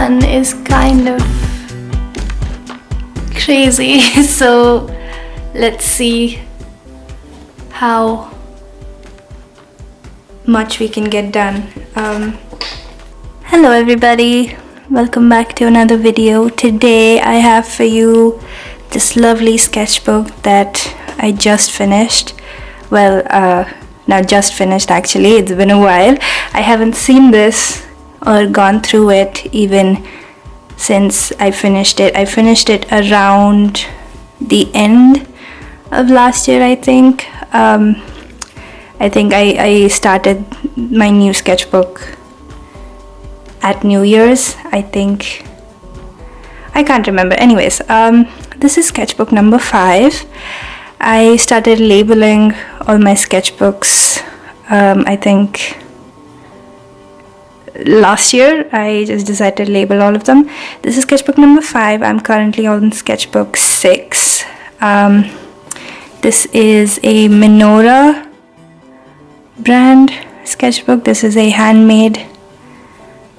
sun is kind of crazy. So let's see how much we can get done. Hello everybody, welcome back to another video. Today I have for you this lovely sketchbook that I just finished. Well, not just finished actually, it's been a while. I haven't seen this or gone through it even since I finished it. I finished it around the end of last year, I think. I started my new sketchbook at New Year's, I think. I can't remember. Anyways, this is sketchbook number 5. I started labeling all my sketchbooks, I think last year. I just decided to label all of them. This is sketchbook number 5. I'm currently on sketchbook 6. This is a Minora brand sketchbook. This is a handmade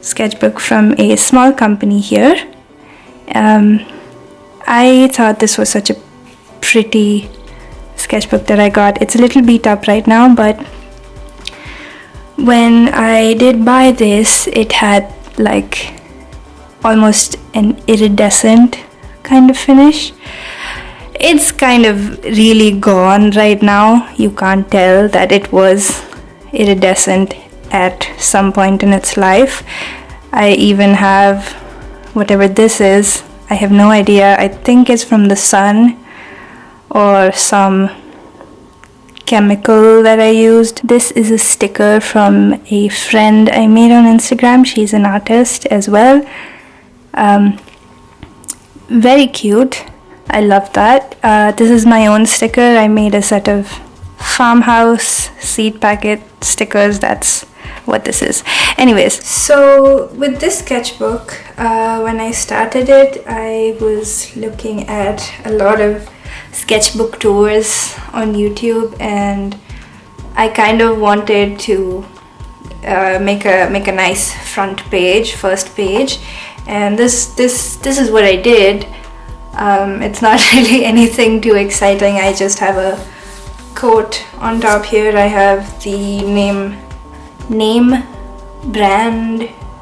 sketchbook from a small company here. I thought this was such a pretty sketchbook that I got. It's a little beat up right now, but when I did buy this, it had like almost an iridescent kind of finish. It's kind of really gone right now. You can't tell that it was iridescent at some point in its life. I even have whatever this is. I have no idea. I think it's from the sun or some chemical that I used. This is a sticker from a friend I made on Instagram. She's an artist as well. Very cute. I love that. This is my own sticker. I made a set of farmhouse seed packet stickers. That's what this is. Anyways, so with this sketchbook, when I started it, I was looking at a lot of sketchbook tours on YouTube, and I kind of wanted to make a nice front page, first page, and this is what I did. It's not really anything too exciting. I just have a quote on top here. I have the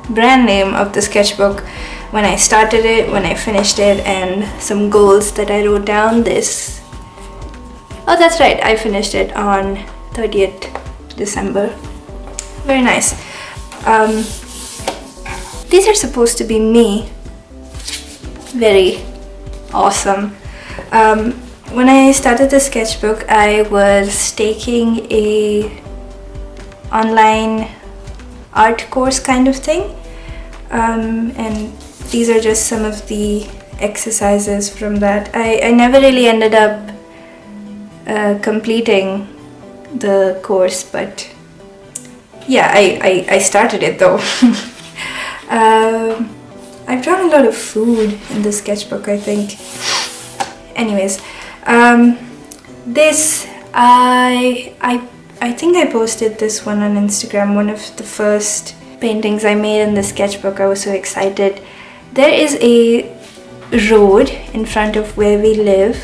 brand name of the sketchbook, when I started it, when I finished it, and some goals that I wrote down. Oh, that's right, I finished it on 30th December. Very nice. These are supposed to be me. Very awesome. When I started the sketchbook, I was taking a online art course kind of thing, and these are just some of the exercises from that. I never really ended up completing the course, but yeah, I started it though. I've drawn a lot of food in the sketchbook, I think. Anyways, this I think I posted this one on Instagram, one of the first paintings I made in the sketchbook. I was so excited. There is a road in front of where we live,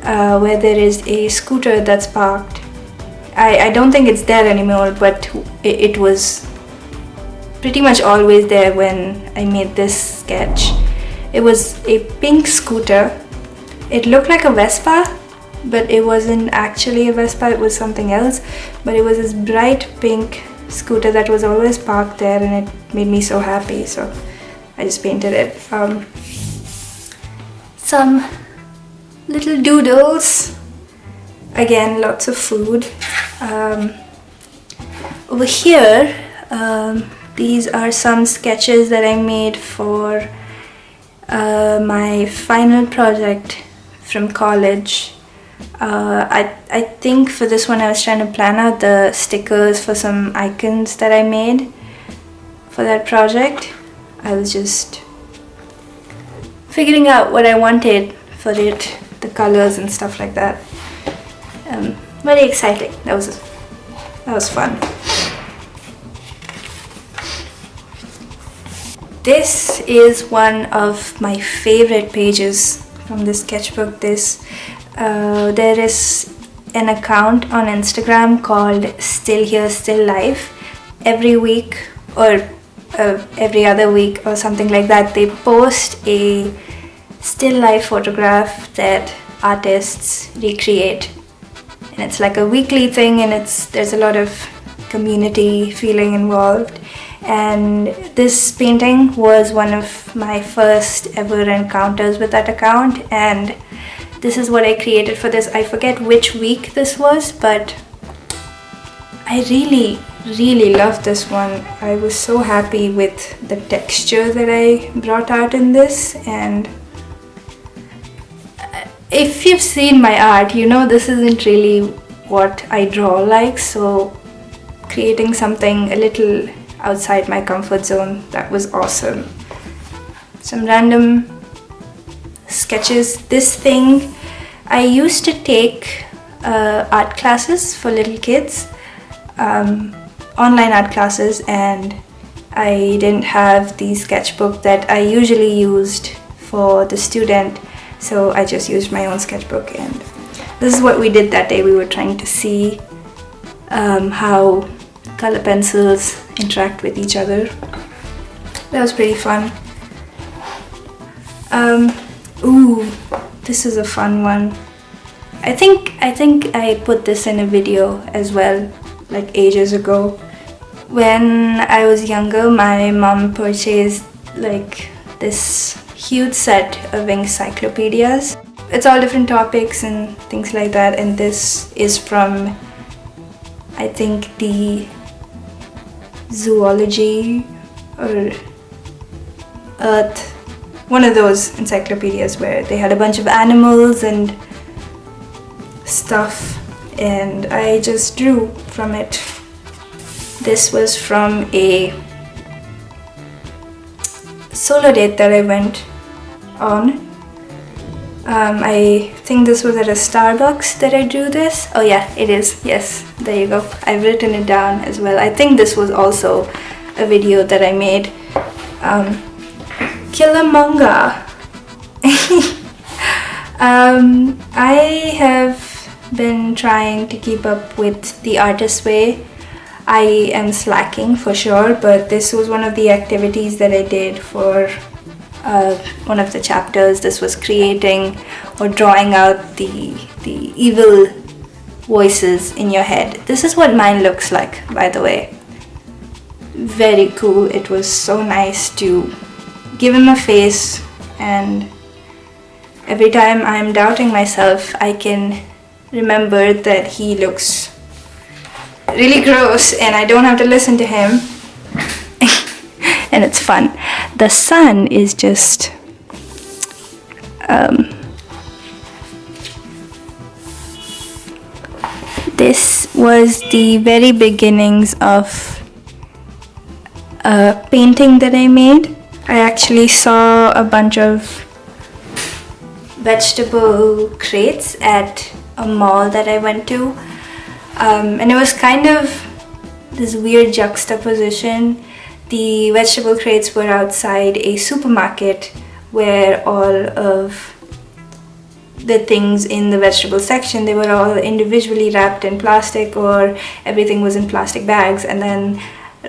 where there is a scooter that's parked. I don't think it's there anymore, but it was pretty much always there when I made this sketch. It was a pink scooter. It looked like a Vespa, but it wasn't actually a Vespa, it was something else. But it was this bright pink scooter that was always parked there, and it made me so happy, so I just painted it. Some little doodles. Again, lots of food. Over here, these are some sketches that I made for my final project from college. I think for this one I was trying to plan out the stickers for some icons that I made for that project. I was just figuring out what I wanted for it, the colors and stuff like that. Very exciting. That was fun. This is one of my favorite pages from the sketchbook. There is an account on Instagram called Still Here, Still Life. Every week or every other week or something like that, they post a still life photograph that artists recreate, and it's like a weekly thing, and there's a lot of community feeling involved. And this painting was one of my first ever encounters with that account, and this is what I created for this. I forget which week this was, but I really loved this one. I was so happy with the texture that I brought out in this, and if you've seen my art, you know this isn't really what I draw like, so creating something a little outside my comfort zone, that was awesome. Some random sketches. This thing, I used to take art classes for little kids, online art classes, and I didn't have the sketchbook that I usually used for the student, so I just used my own sketchbook, and this is what we did that day. We were trying to see how color pencils interact with each other. That was pretty fun. Ooh, this is a fun one. I think I put this in a video as well, like ages ago. When I was younger, my mom purchased like this huge set of encyclopedias. It's all different topics and things like that, and this is from, I think, the zoology or earth, one of those encyclopedias where they had a bunch of animals and stuff, and I just drew from it. This was from a solo date that I went on. I think this was at a Starbucks that I drew this. Oh yeah, it is. Yes, there you go. I've written it down as well. I think this was also a video that I made. Killamanga. I have been trying to keep up with the artist's way. I am slacking for sure, but this was one of the activities that I did for one of the chapters. This was creating or drawing out the evil voices in your head. This is what mine looks like, by the way. Very cool. It was so nice to give him a face, and every time I'm doubting myself, I can remember that he looks really gross and I don't have to listen to him. And it's fun. The sun is just this was the very beginnings of a painting that I made. I actually saw a bunch of vegetable crates at a mall that I went to, and it was kind of this weird juxtaposition. The vegetable crates were outside a supermarket where all of the things in the vegetable section, they were all individually wrapped in plastic, or everything was in plastic bags. And then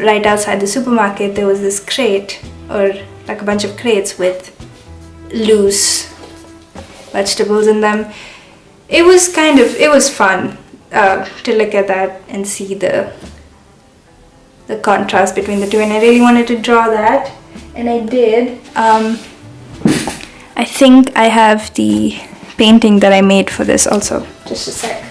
right outside the supermarket there was this crate, or like a bunch of crates with loose vegetables in them. It was fun to look at that and see the contrast between the two, and I really wanted to draw that, and I did. I think I have the painting that I made for this also. Just a sec.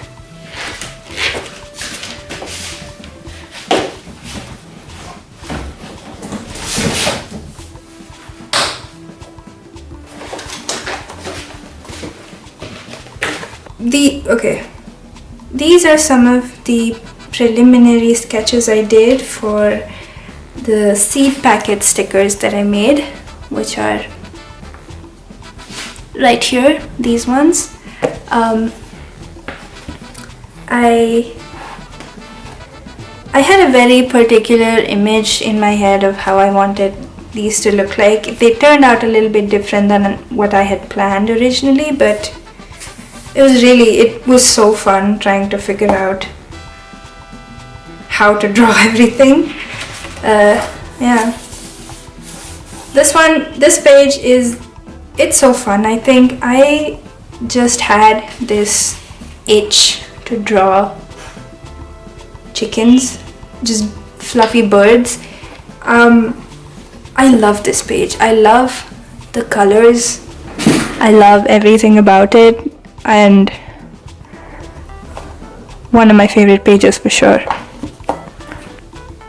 These are some of the preliminary sketches I did for the seed packet stickers that I made, which are right here, these ones. I had a very particular image in my head of how I wanted these to look like. They turned out a little bit different than what I had planned originally, but it was so fun trying to figure out how to draw everything. Yeah. This page it's so fun. I think I just had this itch to draw chickens, just fluffy birds. I love this page. I love the colors. I love everything about it, and one of my favorite pages for sure.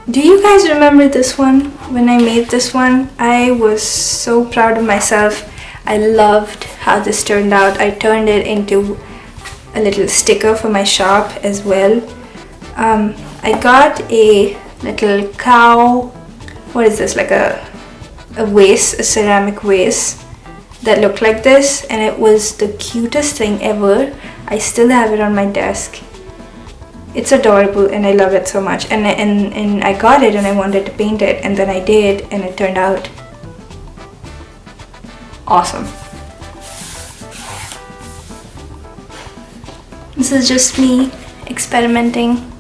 Do you guys remember this one? When I made this one, I was so proud of myself. I loved how this turned out. I turned it into a little sticker for my shop as well. I got a little cow. What is this? Like a vase, a ceramic vase that looked like this, and it was the cutest thing ever. I still have it on my desk. It's adorable and I love it so much. And I got it and I wanted to paint it, and then I did, and it turned out awesome. This is just me experimenting,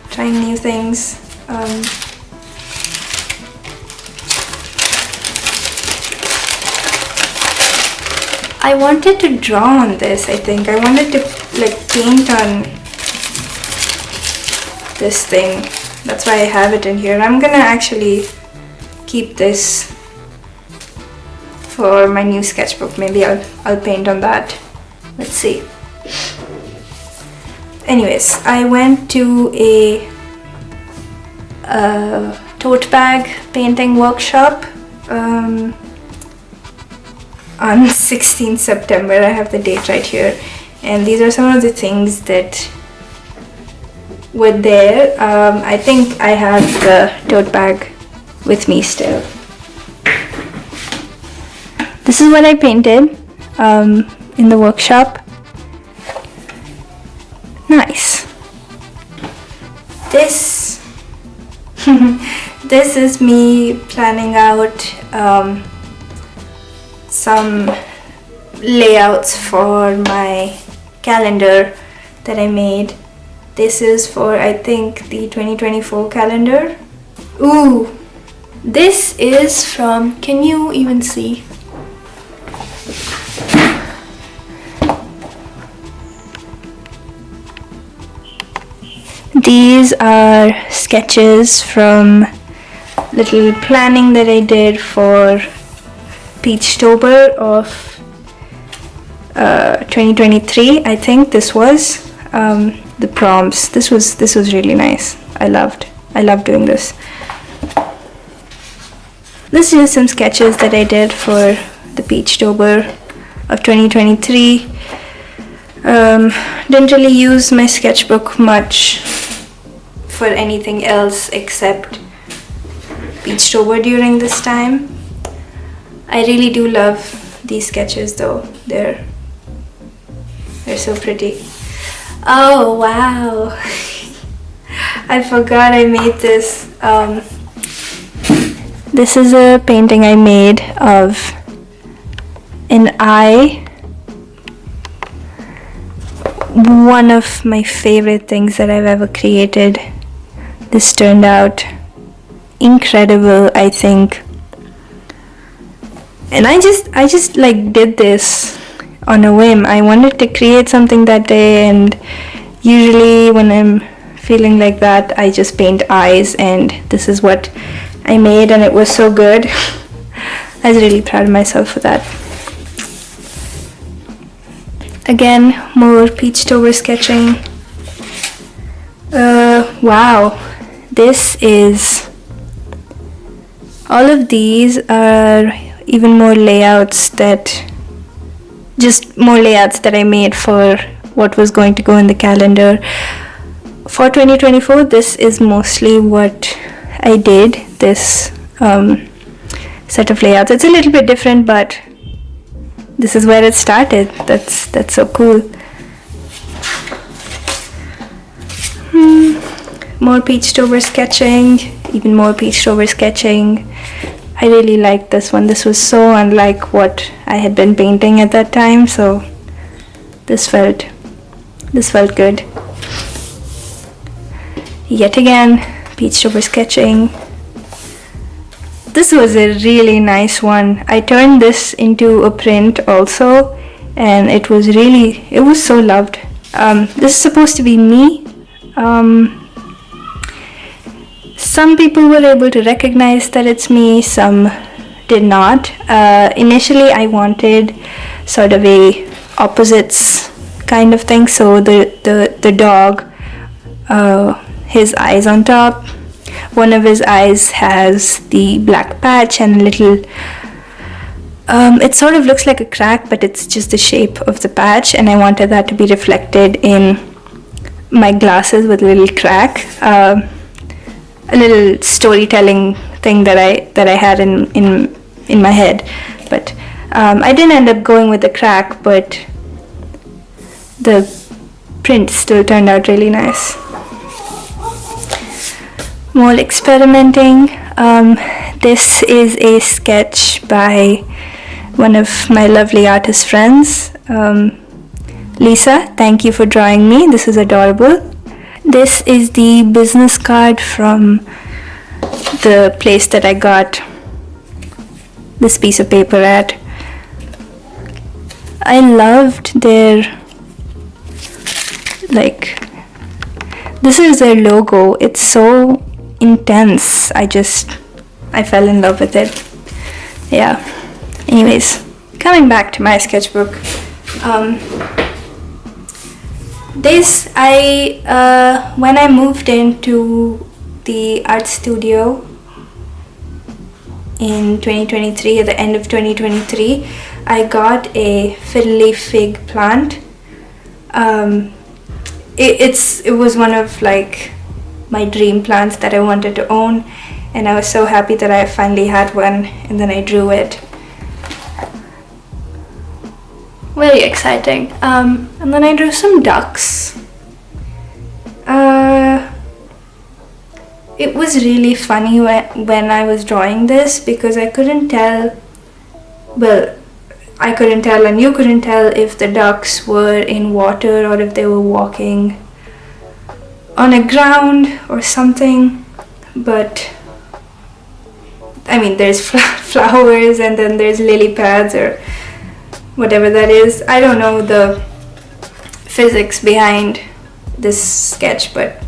trying new things. I wanted to draw on this, I think. I wanted to like paint on this thing. That's why I have it in here. I'm gonna actually keep this for my new sketchbook. Maybe I'll paint on that. Let's see. Anyways, I went to a tote bag painting workshop on 16th September. I have the date right here, and these are some of the things that were there. I think I have the tote bag with me still. This is what I painted in the workshop. Nice. This this is me planning out some layouts for my calendar that I made. This is for, I think, the 2024 calendar. Ooh, this is from, can you even see? These are sketches from little planning that I did for Peachtober of 2023. I think this was the prompts. This was really nice. I loved doing this. This is some sketches that I did for the Peachtober of 2023. Didn't really use my sketchbook much for anything else except Peachtober during this time. I really do love these sketches though. They're so pretty. Oh wow. I forgot I made this. This is a painting I made of an eye. One of my favorite things that I've ever created. This turned out incredible, I think. And I just like did this on a whim. I wanted to create something that day, and usually when I'm feeling like that, I just paint eyes, and this is what I made, and it was so good. I was really proud of myself for that. Again, more Peachtober sketching. Wow, this is, all of these are even more layouts that I made for what was going to go in the calendar. For 2024, this is mostly what I did, this set of layouts. It's a little bit different, but this is where it started. That's so cool. More Peachtober sketching, even more Peachtober sketching. I really liked this one. This was so unlike what I had been painting at that time, so this felt good. Yet again, peach over sketching. This was a really nice one. I turned this into a print also, and it was so loved. This is supposed to be me. Some people were able to recognize that it's me, some did not. Initially I wanted sort of a opposites kind of thing, so the dog, his eyes on top, one of his eyes has the black patch and a little, it sort of looks like a crack, but it's just the shape of the patch, and I wanted that to be reflected in my glasses with a little crack. A little storytelling thing that I had in my head, but I didn't end up going with the crack, but the print still turned out really nice. More experimenting. This is a sketch by one of my lovely artist friends, Lisa. Thank you for drawing me. This is adorable. This is the business card from the place that I got this piece of paper at. I loved their, this is their logo. It's so intense. I fell in love with it. Yeah. Anyways, coming back to my sketchbook. When I moved into the art studio in 2023, at the end of 2023, I got a fiddle leaf fig plant. It was one of my dream plants that I wanted to own, and I was so happy that I finally had one, and then I drew it. Very exciting. And then I drew some ducks. It was really funny when I was drawing this, because I couldn't tell, and you couldn't tell if the ducks were in water or if they were walking on a ground or something. But I mean, there's flowers, and then there's lily pads or whatever that is. I don't know the physics behind this sketch, but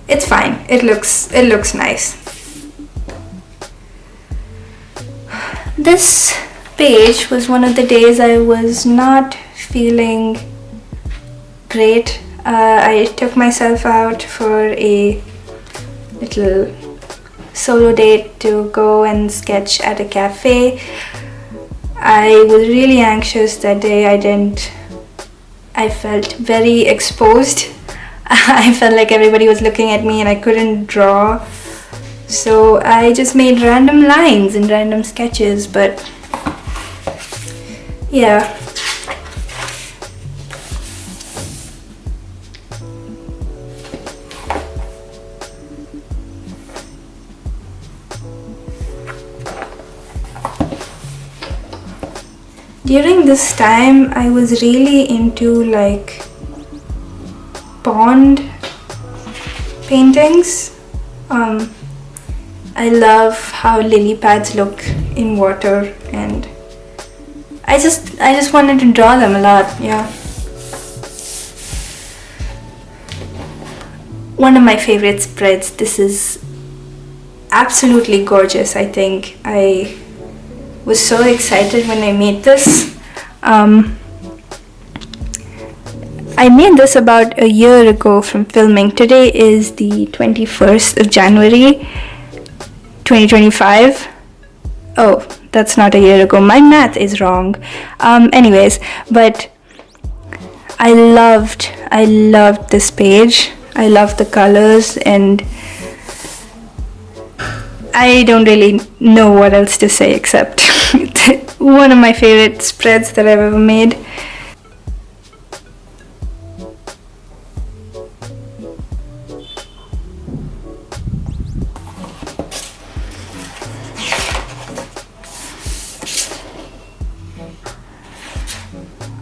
it's fine. It looks nice. This page was one of the days I was not feeling great. I took myself out for a little solo date to go and sketch at a cafe. I was really anxious that day. I felt very exposed. I felt like everybody was looking at me and I couldn't draw. So I just made random lines and random sketches, but yeah. During this time, I was really into pond paintings. I love how lily pads look in water, and I just wanted to draw them a lot. Yeah. One of my favorite spreads. This is absolutely gorgeous. I think I was so excited when I made this. I made this about a year ago from filming. Today is the 21st of January 2025. Oh, that's not a year ago. My math is wrong. Anyways, but I loved this page. I loved the colors, and I don't really know what else to say except one of my favorite spreads that I've ever made.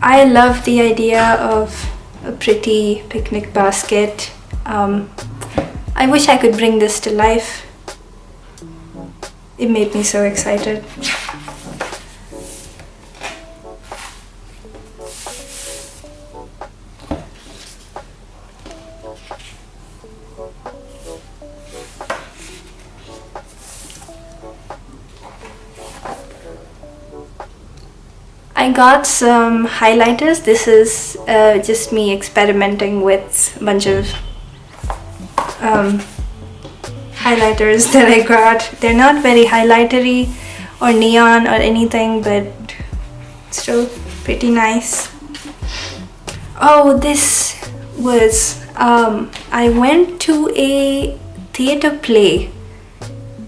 I love the idea of a pretty picnic basket. I wish I could bring this to life. It made me so excited. I got some highlighters. This is just me experimenting with a bunch of highlighters that I got. They're not very highlightery or neon or anything, but still pretty nice. Oh, this was I went to a theater play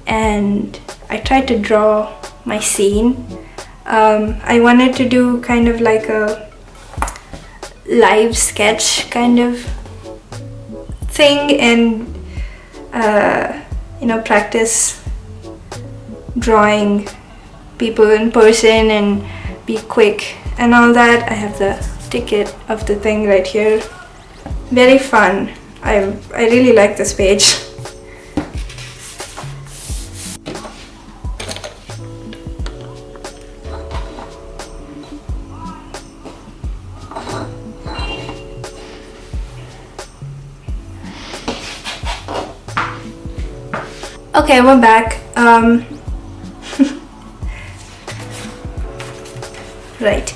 and I tried to draw my scene. I wanted to do kind of like a live sketch kind of thing and practice drawing people in person and be quick and all that. I have the ticket of the thing right here. Very fun. I really like this page. Okay, we're back. Right.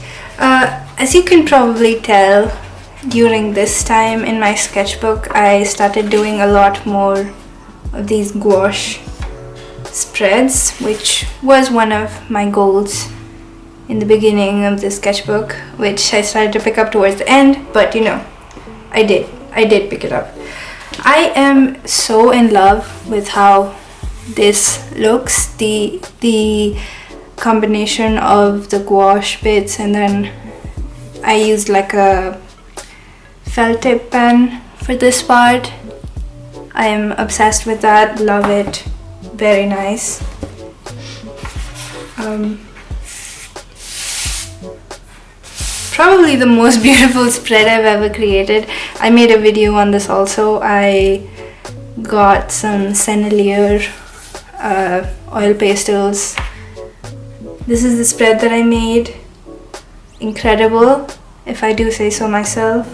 As you can probably tell, during this time in my sketchbook, I started doing a lot more of these gouache spreads, which was one of my goals in the beginning of the sketchbook, which I started to pick up towards the end, but I did pick it up. I am so in love with how this looks, the combination of the gouache bits, and then I used like a felt tip pen for this part. I am obsessed with that, love it, very nice. Probably the most beautiful spread I've ever created. I made a video on this also. I got some Sennelier oil pastels. This is the spread that I made. Incredible, if I do say so myself.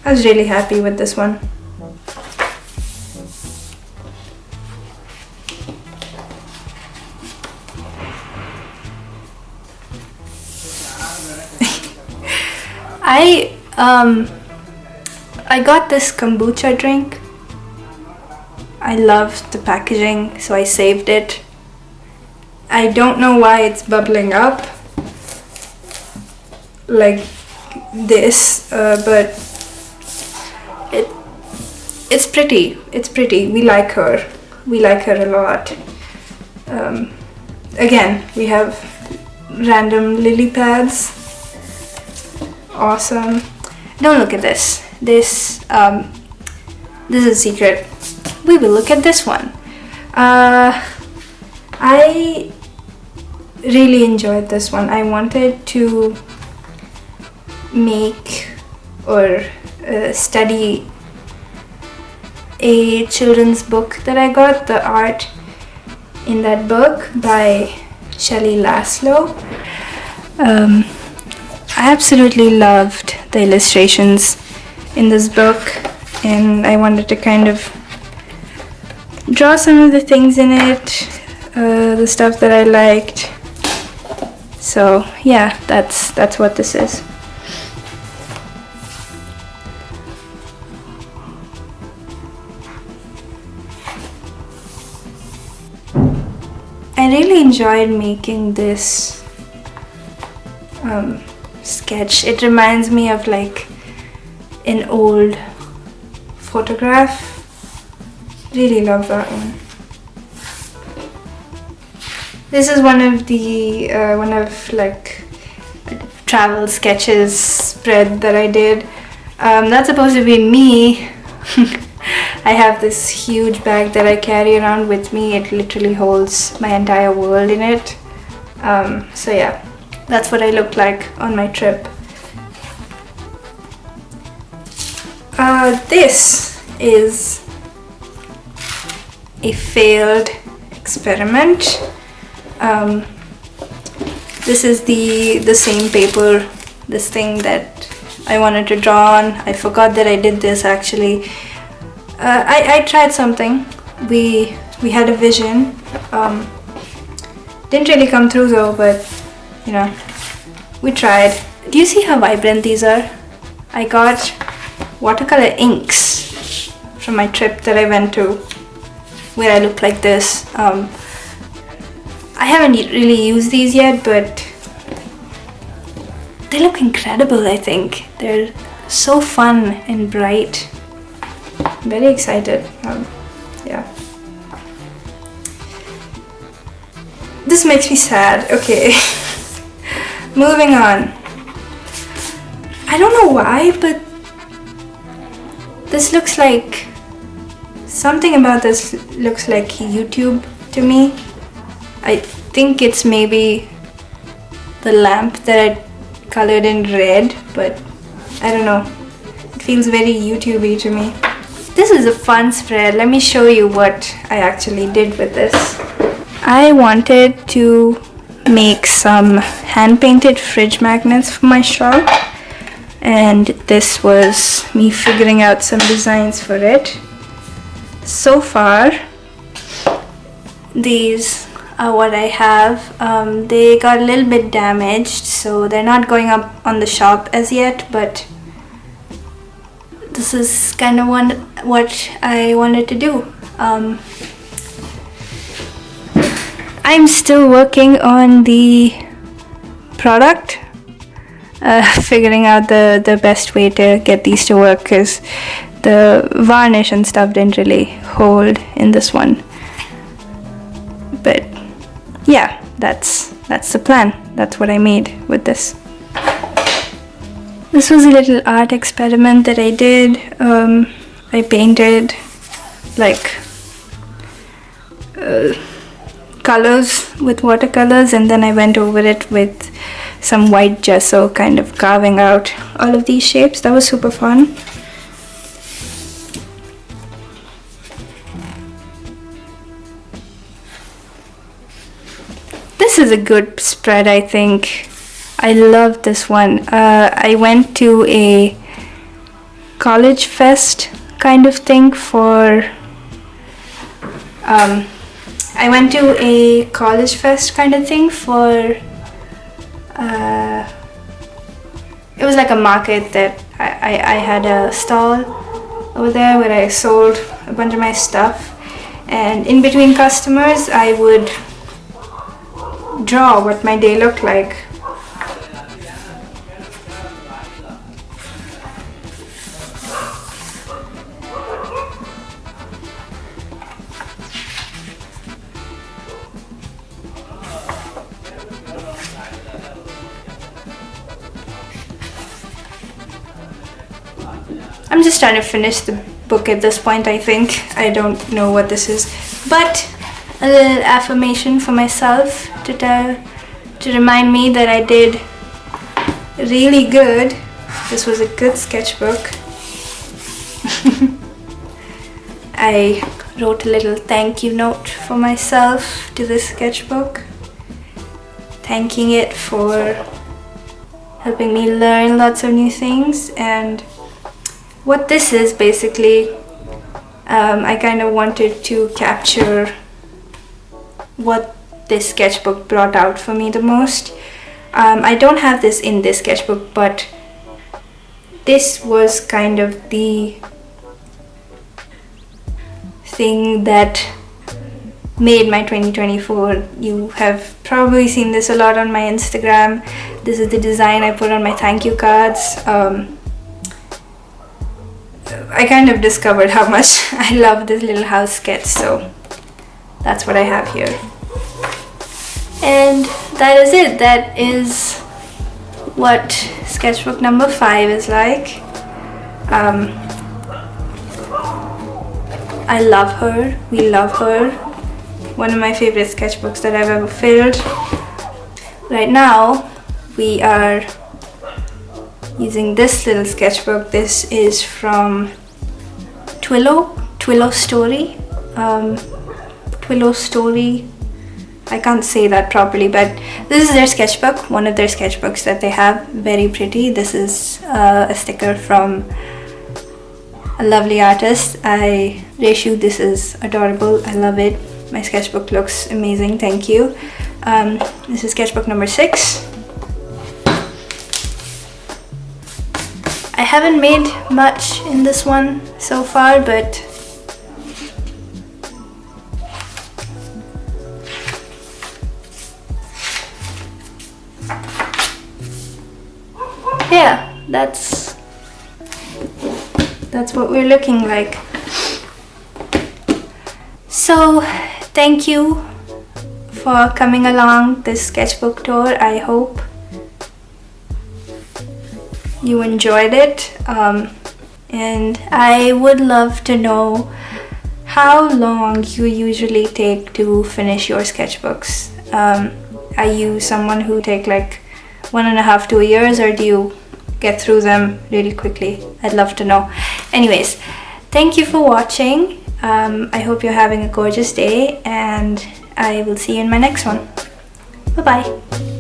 I was really happy with this one. I got this kombucha drink. I loved the packaging, so I saved it. I don't know why it's bubbling up like this, but it's pretty. It's pretty. We like her. We like her a lot. Again, we have random lily pads. Awesome. Don't look at this. This is a secret. We will look at this one. I really enjoyed this one. I wanted to make or study a children's book that I got, the art in that book by Shelley Laszlo. I absolutely loved the illustrations in this book, and I wanted to kind of draw some of the things in it, the stuff that I liked. So yeah, that's what this is. I really enjoyed making this sketch. It reminds me of like an old photograph. Really love that one. This is one of like travel sketches spread that I did. That's supposed to be me. I have this huge bag that I carry around with me. It literally holds my entire world in it. So yeah, That's what I looked like on my trip. This is a failed experiment. This is the same paper, this thing that I wanted to draw on. I forgot that I did this actually. I tried something. We had a vision. Didn't really come through though, but you know, we tried. Do you see how vibrant these are? I got watercolor inks from my trip that I went to, where I look like this. I haven't really used these yet, but they look incredible. I think they're so fun and bright. I'm very excited. Yeah. This makes me sad. Okay. Moving on. I don't know why, but this looks like something about this looks like YouTube to me. I think it's maybe the lamp that I colored in red, but I don't know. It feels very YouTube-y to me. This is a fun spread. Let me show you what I actually did with this. I wanted to make some hand-painted fridge magnets for my shop, and this was me figuring out some designs for it. So far, these are what I have. They got a little bit damaged, so they're not going up on the shop as yet, but this is kind of what I wanted to do. I'm still working on the product, figuring out the best way to get these to work, because the varnish and stuff didn't really hold in this one. But yeah, that's the plan. That's what I made with this. This was a little art experiment that I did. I painted like colors with watercolors, and then I went over it with some white gesso, kind of carving out all of these shapes. That was super fun. This is a good spread, I think. I love this one. I went to a college fest kind of thing for I went to a college fest kind of thing for it was like a market that I had a stall over there where I sold a bunch of my stuff, and in between customers I would draw what my day looked like. I'm just trying to finish the book at this point, I think. I don't know what this is, but a little affirmation for myself to remind me that I did really good. This was a good sketchbook. I wrote a little thank you note for myself to this sketchbook, thanking it for helping me learn lots of new things. And what this is basically, I kind of wanted to capture what this sketchbook brought out for me the most. I don't have this in this sketchbook, but this was kind of the thing that made my 2024. You have probably seen this a lot on my Instagram. This is the design I put on my thank you cards. I kind of discovered how much I love this little house sketch, so that's what I have here. And that is it. That is what sketchbook number 5 is like. I love her. We love her. One of my favorite sketchbooks that I've ever filled. Right now, we are using this little sketchbook. This is from Twillo Story. Twillo Story, I can't say that properly, but this is their sketchbook, one of their sketchbooks that they have. Very pretty. This is a sticker from a lovely artist. Reshu, this is adorable. I love it. My sketchbook looks amazing. Thank you. This is sketchbook number 6. I haven't made much in this one so far, but yeah, that's what we're looking like. So thank you for coming along this sketchbook tour. I hope you enjoyed it, and I would love to know how long you usually take to finish your sketchbooks. Are you someone who take like 1.5 to 2 years, or do you get through them really quickly? I'd love to know. Anyways, thank you for watching. I hope you're having a gorgeous day, and I will see you in my next one. Bye bye.